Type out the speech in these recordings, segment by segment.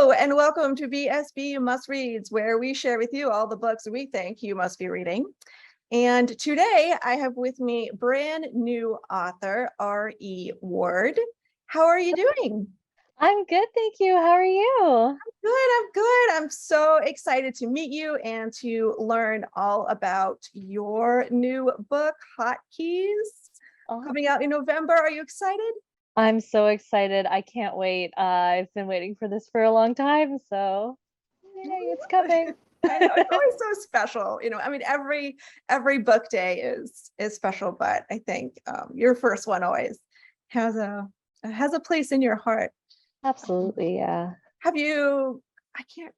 Hello and welcome to BSB Must Reads, where we share with you all the books we think you must be reading. And today I have with me brand new author, R.E. Ward. How are you doing? I'm good, thank you. How are you? I'm good. I'm so excited to meet you and to learn all about your new book, Hotkeys, coming out in November. Are you excited? I'm so excited. I can't wait. I've been waiting for this for a long time, so yay, it's coming. I know it's always so special. I mean, every book day is special, but I think your first one always has a place in your heart. Absolutely, yeah. Have you? I can't.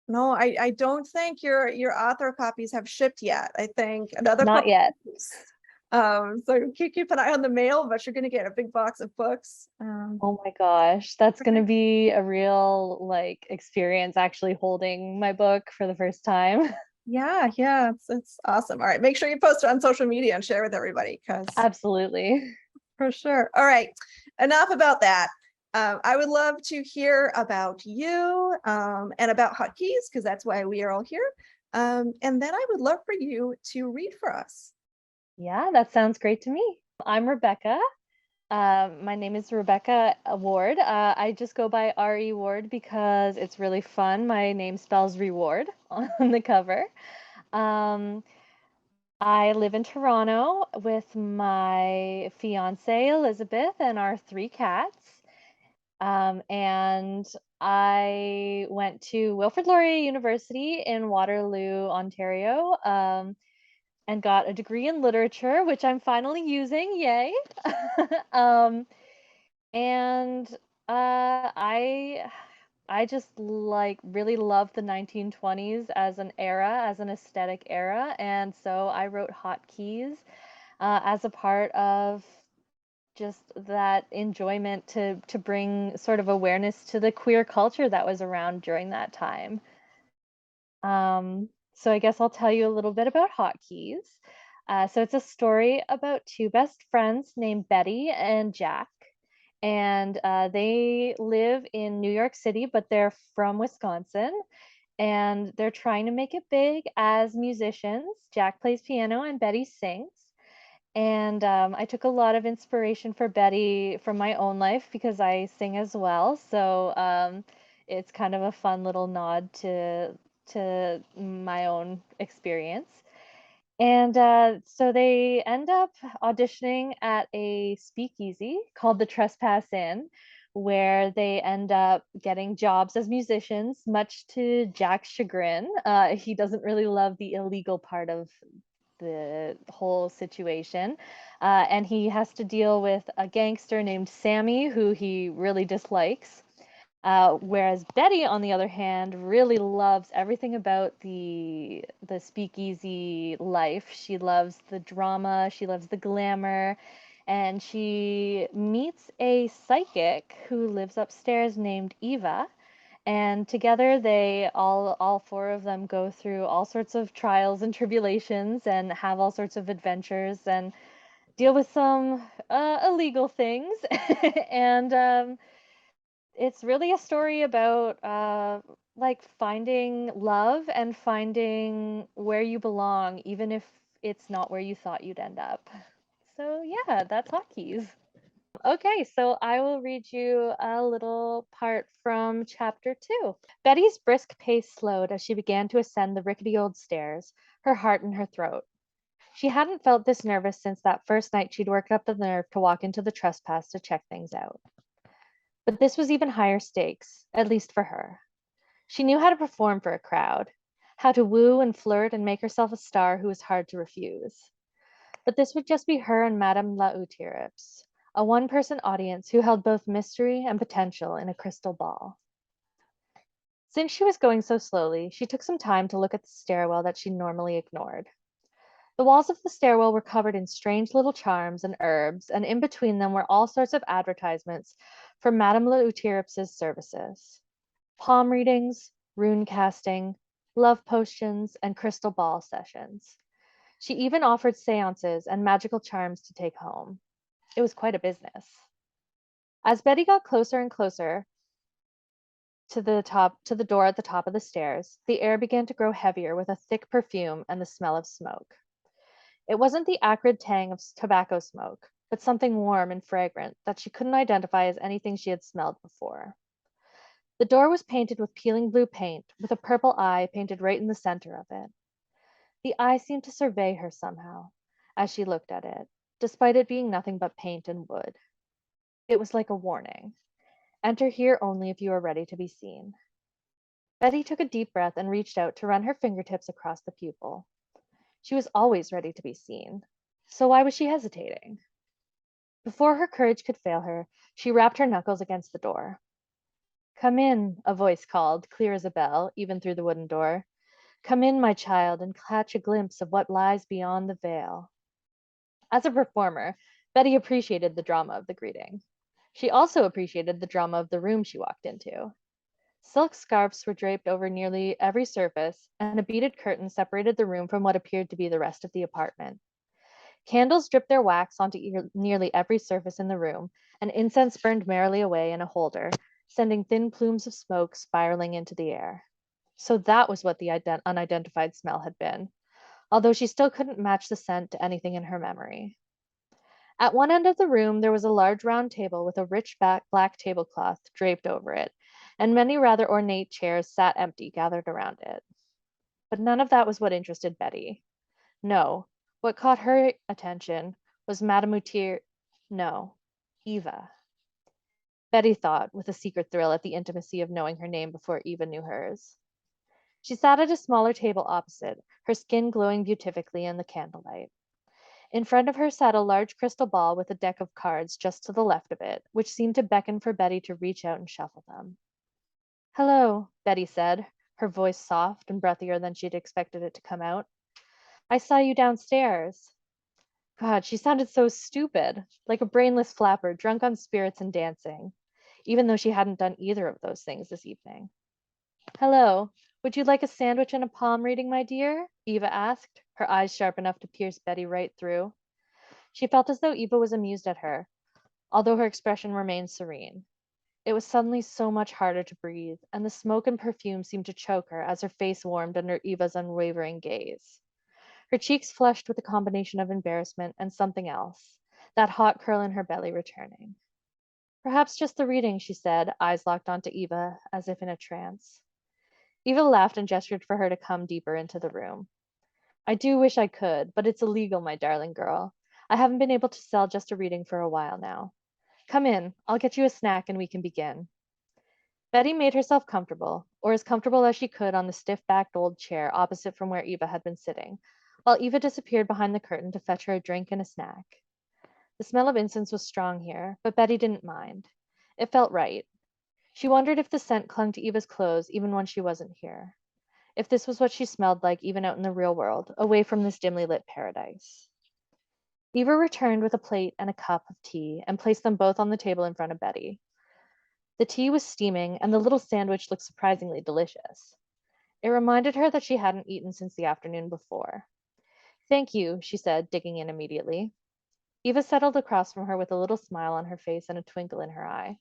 No, I don't think your author copies have shipped yet. I think another Not couple yet. weeks. So keep an eye on the mail, but you're going to get a big box of books. Oh my gosh, that's gonna be a real experience actually holding my book for the first time. Yeah, it's awesome. All right, make sure you post it on social media and share with everybody, because Absolutely. for sure. All right, enough about that. I would love to hear about you and about Hotkeys, because that's why we are all here. And then I would love for you to read for us. Yeah, that sounds great to me. I'm Rebecca. My name is Rebecca Ward. I just go by R.E. Ward because it's really fun. My name spells reward on the cover. Um, I live in Toronto with my fiance Elizabeth and our 3 cats. And I went to Wilfrid Laurier University in Waterloo, Ontario, and got a degree in literature, which I'm finally using. Yay! um, and I just really love the 1920s as an era, as an aesthetic era, and so I wrote Hotkeys as a part of just that enjoyment to bring sort of awareness to the queer culture that was around during that time. So I guess I'll tell you a little bit about Hotkeys. So it's a story about two best friends named Betty and Jack, and they live in New York City, but they're from Wisconsin, and they're trying to make it big as musicians. Jack plays piano and Betty sings. And I took a lot of inspiration for Betty from my own life because I sing as well. So it's kind of a fun little nod to my own experience. And so they end up auditioning at a speakeasy called the Trespass Inn, where they end up getting jobs as musicians, much to Jack's chagrin. He doesn't really love the illegal part of the whole situation. And he has to deal with a gangster named Sammy, who he really dislikes. Whereas Betty, on the other hand, really loves everything about the speakeasy life. She loves the drama, she loves the glamour, and she meets a psychic who lives upstairs named Eva. And together they all four of them go through all sorts of trials and tribulations and have all sorts of adventures and deal with some illegal things. And it's really a story about finding love and finding where you belong, even if it's not where you thought you'd end up. So yeah, that's Hotkeys. Okay, so I will read you a little part from chapter 2. Betty's brisk pace slowed as she began to ascend the rickety old stairs, her heart in her throat. She hadn't felt this nervous since that first night she'd worked up the nerve to walk into the trespass to check things out. But this was even higher stakes, at least for her. She knew how to perform for a crowd, how to woo and flirt and make herself a star who was hard to refuse. But this would just be her and Madame La Outirips, a one-person audience who held both mystery and potential in a crystal ball. Since she was going so slowly, she took some time to look at the stairwell that she normally ignored. The walls of the stairwell were covered in strange little charms and herbs, and in between them were all sorts of advertisements for Madame La Outirips' services. Palm readings, rune casting, love potions, and crystal ball sessions. She even offered seances and magical charms to take home. It was quite a business. As Betty got closer and closer to the door at the top of the stairs, the air began to grow heavier with a thick perfume and the smell of smoke. It wasn't the acrid tang of tobacco smoke, but something warm and fragrant that she couldn't identify as anything she had smelled before. The door was painted with peeling blue paint, with a purple eye painted right in the center of it. The eye seemed to survey her somehow as she looked at it, despite it being nothing but paint and wood. It was like a warning. Enter here only if you are ready to be seen. Betty took a deep breath and reached out to run her fingertips across the pupil. She was always ready to be seen. So why was she hesitating? Before her courage could fail her, she rapped her knuckles against the door. Come in, a voice called, clear as a bell, even through the wooden door. Come in, my child, and catch a glimpse of what lies beyond the veil. As a performer, Betty appreciated the drama of the greeting. She also appreciated the drama of the room she walked into. Silk scarfs were draped over nearly every surface, and a beaded curtain separated the room from what appeared to be the rest of the apartment. Candles dripped their wax onto nearly every surface in the room, and incense burned merrily away in a holder, sending thin plumes of smoke spiraling into the air. So that was what the unidentified smell had been, although she still couldn't match the scent to anything in her memory. At one end of the room, there was a large round table with a rich black tablecloth draped over it, and many rather ornate chairs sat empty, gathered around it. But none of that was what interested Betty. No, what caught her attention was Madame Mutier. No, Eva. Betty thought, with a secret thrill at the intimacy of knowing her name before Eva knew hers. She sat at a smaller table opposite, her skin glowing beatifically in the candlelight. In front of her sat a large crystal ball with a deck of cards just to the left of it, which seemed to beckon for Betty to reach out and shuffle them. Hello, Betty said, her voice soft and breathier than she'd expected it to come out. I saw you downstairs. God, she sounded so stupid, like a brainless flapper drunk on spirits and dancing, even though she hadn't done either of those things this evening. Hello, would you like a sandwich and a palm reading, my dear? Eva asked, her eyes sharp enough to pierce Betty right through. She felt as though Eva was amused at her, although her expression remained serene. It was suddenly so much harder to breathe, and the smoke and perfume seemed to choke her as her face warmed under Eva's unwavering gaze. Her cheeks flushed with a combination of embarrassment and something else, that hot curl in her belly returning. Perhaps just the reading, she said, eyes locked onto Eva, as if in a trance. Eva laughed and gestured for her to come deeper into the room. I do wish I could, but it's illegal, my darling girl. I haven't been able to sell just a reading for a while now. Come in, I'll get you a snack and we can begin. Betty made herself comfortable, or as comfortable as she could on the stiff-backed old chair opposite from where Eva had been sitting, while Eva disappeared behind the curtain to fetch her a drink and a snack. The smell of incense was strong here, but Betty didn't mind. It felt right. She wondered if the scent clung to Eva's clothes even when she wasn't here. If this was what she smelled like even out in the real world, away from this dimly lit paradise. Eva returned with a plate and a cup of tea and placed them both on the table in front of Betty. The tea was steaming, and the little sandwich looked surprisingly delicious. It reminded her that she hadn't eaten since the afternoon before. Thank you, she said, digging in immediately. Eva settled across from her with a little smile on her face and a twinkle in her eye.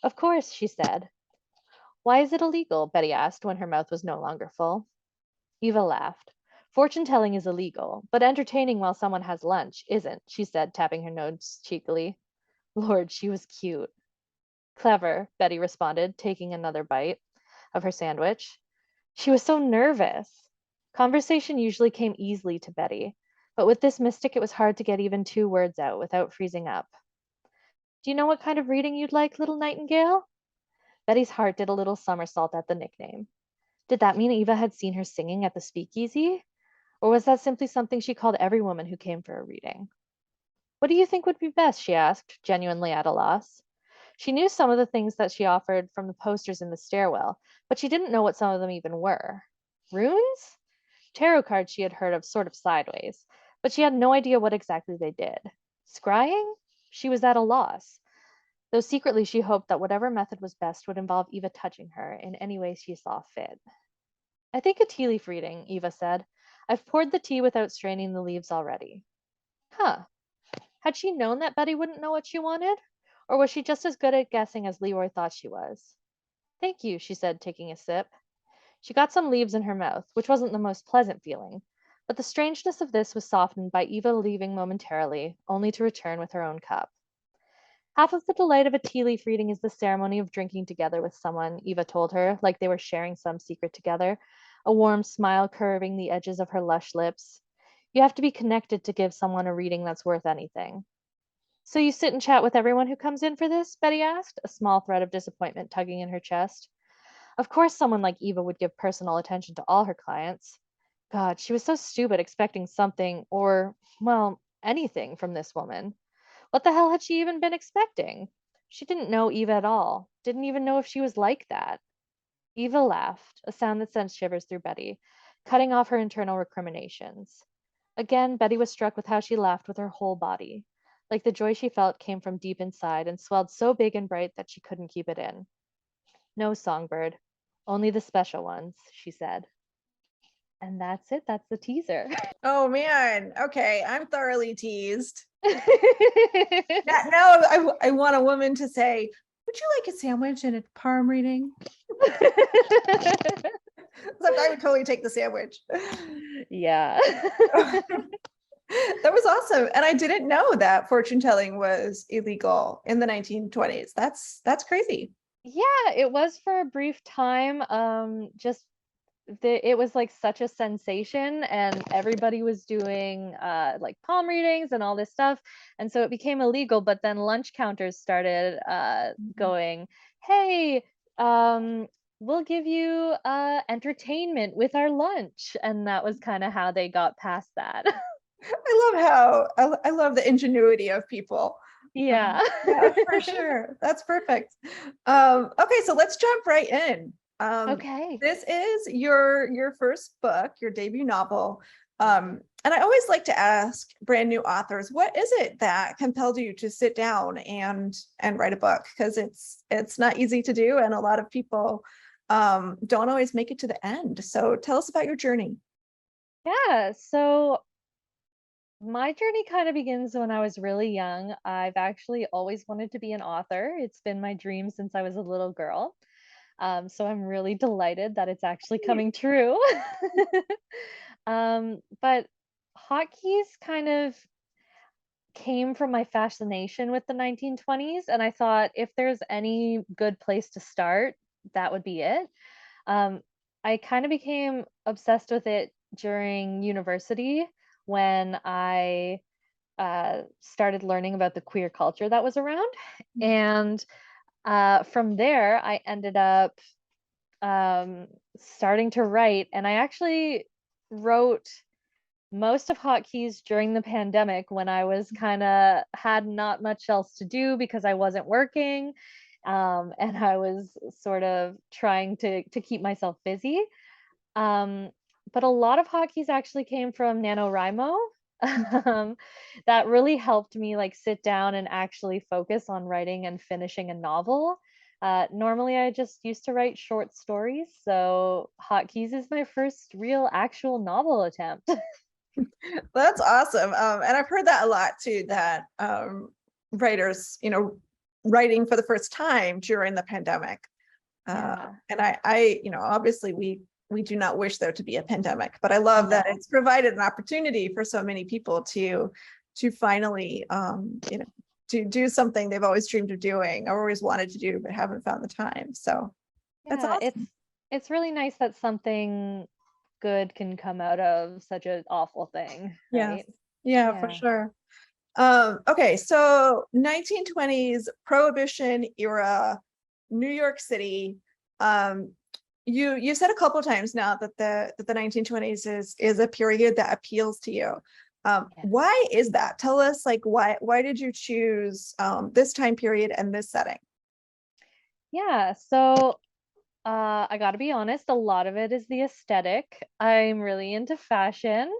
Of course, she said. Why is it illegal? Betty asked when her mouth was no longer full. Eva laughed. Fortune telling is illegal, but entertaining while someone has lunch isn't, she said, tapping her nose cheekily. Lord, she was cute. Clever, Betty responded, taking another bite of her sandwich. She was so nervous. Conversation usually came easily to Betty, but with this mystic it was hard to get even 2 words out without freezing up. Do you know what kind of reading you'd like, little nightingale? Betty's heart did a little somersault at the nickname. Did that mean Eva had seen her singing at the speakeasy? Or was that simply something she called every woman who came for a reading? What do you think would be best? She asked, genuinely at a loss. She knew some of the things that she offered from the posters in the stairwell, but she didn't know what some of them even were. Runes? Tarot cards she had heard of sort of sideways, but she had no idea what exactly they did. Scrying? She was at a loss, though secretly she hoped that whatever method was best would involve Eva touching her in any way she saw fit. I think a tea leaf reading, Eva said. I've poured the tea without straining the leaves already. Huh. Had she known that Betty wouldn't know what she wanted? Or was she just as good at guessing as Leroy thought she was? Thank you, she said, taking a sip. She got some leaves in her mouth, which wasn't the most pleasant feeling, but the strangeness of this was softened by Eva leaving momentarily, only to return with her own cup. Half of the delight of a tea leaf reading is the ceremony of drinking together with someone, Eva told her, like they were sharing some secret together, a warm smile curving the edges of her lush lips. You have to be connected to give someone a reading that's worth anything. So you sit and chat with everyone who comes in for this? Betty asked, a small thread of disappointment tugging in her chest. Of course, someone like Eva would give personal attention to all her clients. God, she was so stupid expecting something or, well, anything from this woman. What the hell had she even been expecting? She didn't know Eva at all, didn't even know if she was like that. Eva laughed, a sound that sent shivers through Betty, cutting off her internal recriminations. Again, Betty was struck with how she laughed with her whole body. Like the joy she felt came from deep inside and swelled so big and bright that she couldn't keep it in. No, Songbird. Only the special ones, she said. And that's it. That's the teaser. Oh man. Okay. I'm thoroughly teased. Now I want a woman to say, would you like a sandwich and a palm reading? I would totally take the sandwich. Yeah. That was awesome. And I didn't know that fortune telling was illegal in the 1920s. That's crazy. Yeah, it was for a brief time. Just it was like such a sensation, and everybody was doing like palm readings and all this stuff, and so it became illegal. But then lunch counters started going, "Hey, we'll give you entertainment with our lunch," and that was kind of how they got past that. I love the ingenuity of people. Yeah. Yeah, for sure. That's perfect. Okay, so let's jump right in. Okay. This is your first book, your debut novel. And I always like to ask brand new authors, what is it that compelled you to sit down and write a book? Because it's not easy to do, and a lot of people don't always make it to the end. So tell us about your journey. Yeah. So my journey kind of begins when I was really young. I've actually always wanted to be an author. It's been my dream since I was a little girl. So I'm really delighted that it's actually coming true. But hotkeys kind of came from my fascination with the 1920s, and I thought if there's any good place to start, that would be it. Um, I kind of became obsessed with it during university when I started learning about the queer culture that was around. And from there, I ended up starting to write, and I actually wrote most of Hotkeys during the pandemic when I was kind of had not much else to do because I wasn't working, and I was sort of trying to keep myself busy. Um, but a lot of hotkeys actually came from NaNoWriMo. um, that really helped me like sit down and actually focus on writing and finishing a novel. Normally, I just used to write short stories, so Hotkeys is my first real actual novel attempt. That's awesome. And I've heard that a lot too, that writers, writing for the first time during the pandemic. Yeah. And I, obviously we do not wish there to be a pandemic, but I love that No. it's provided an opportunity for so many people to finally, to do something they've always dreamed of doing or always wanted to do, but haven't found the time. So that's Yeah, awesome. it's really nice that something good can come out of such an awful thing, Yeah. right? Yeah, for Yeah. sure. Okay, so 1920s Prohibition era, New York City. Um, you said a couple of times now that the 1920s is a period that appeals to you. Yes. Why is that? Tell us, like, why did you choose this time period and this setting? Yeah, so I gotta be honest, a lot of it is the aesthetic. I'm really into fashion.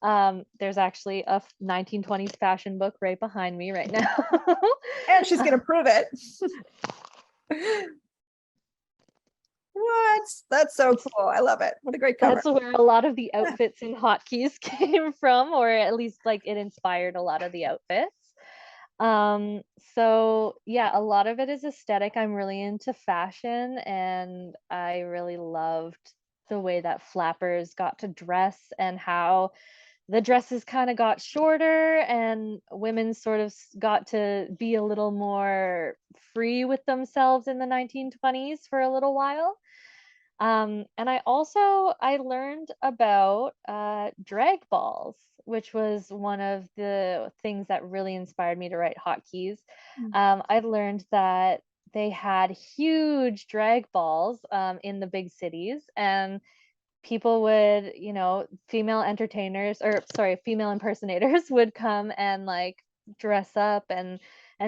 There's actually a 1920s fashion book right behind me right now. And she's gonna prove it. What? That's so cool. I love it. What a great cover. That's where a lot of the outfits in Hotkeys came from, or at least like it inspired a lot of the outfits. So yeah, a lot of it is aesthetic. I'm really into fashion, and I really loved the way that flappers got to dress and how the dresses kind of got shorter and women sort of got to be a little more free with themselves in the 1920s for a little while. And I learned about drag balls, which was one of the things that really inspired me to write Hotkeys. Mm. I learned that they had huge drag balls in the big cities, and people would, female entertainers, or sorry, female impersonators would come and like dress up and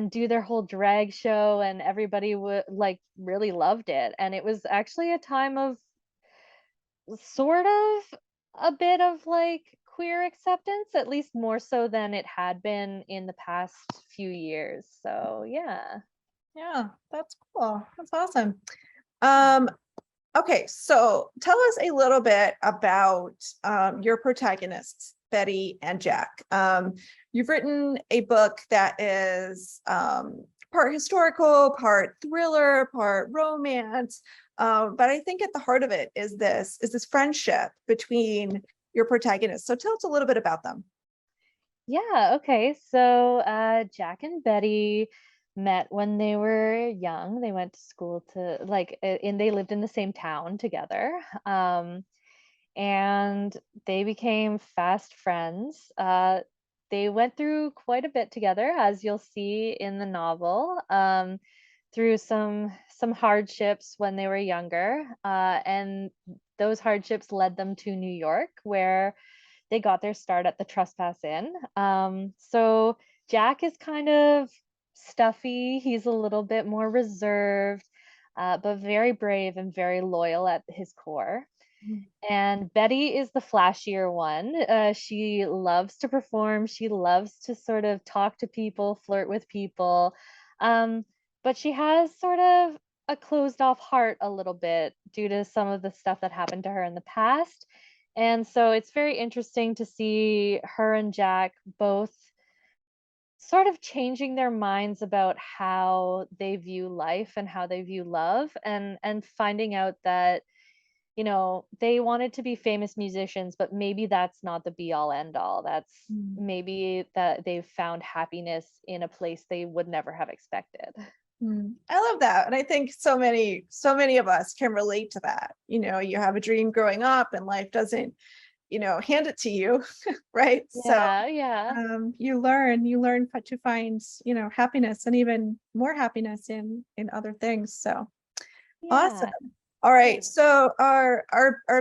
do their whole drag show, and everybody would like really loved it. And it was actually a time of sort of a bit of like queer acceptance, at least more so than it had been in the past few years. So yeah. Yeah, that's cool. That's awesome. Um, okay, so tell us a little bit about your protagonists, Betty and Jack. You've written a book that is part historical, part thriller, part romance. But I think at the heart of it is this friendship between your protagonists. So tell us a little bit about them. Yeah, okay. So Jack and Betty met when they were young. They went to school to and they lived in the same town together. And they became fast friends. They went through quite a bit together, as you'll see in the novel, through some hardships when they were younger, and those hardships led them to New York, where they got their start at the Trespass Inn. So Jack is kind of stuffy. He's a little bit more reserved, but very brave and very loyal at his core. And Betty is the flashier one. She loves to perform. She loves to sort of talk to people, flirt with people. Um, but she has sort of a closed off heart a little bit due to some of the stuff that happened to her in the past. And so it's very interesting to see her and Jack both sort of changing their minds about how they view life and how they view love, and finding out that they wanted to be famous musicians, but maybe that's not the be all end all. That's Mm. maybe that they've found happiness in a place they would never have expected. I love that. And I think so many of us can relate to that. You have a dream growing up and life doesn't, hand it to you, right? So Yeah, yeah. you learn to find, happiness and even more happiness in other things. So awesome. Yeah. All Yeah. right. So are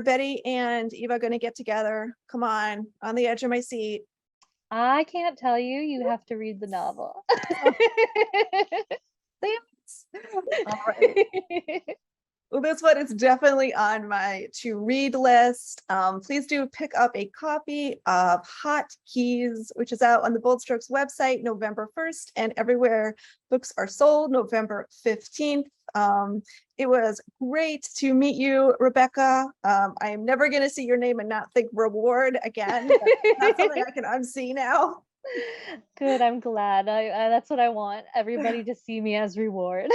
Betty and Eva going to get together? Come on the edge of my seat. I can't tell you. You have to read the novel. Thanks. All right. Well, this one is definitely on my to read list. Please do pick up a copy of Hot Keys, which is out on the Bold Strokes website November 1st and everywhere books are sold November 15th. It was great to meet you, Rebecca. I am never going to see your name and not think reward again. That's not something I can unsee now. Good, I'm glad. That's what I want. Everybody to see me as reward.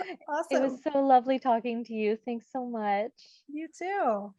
It was Awesome. so lovely talking to you. Thanks so much. You too.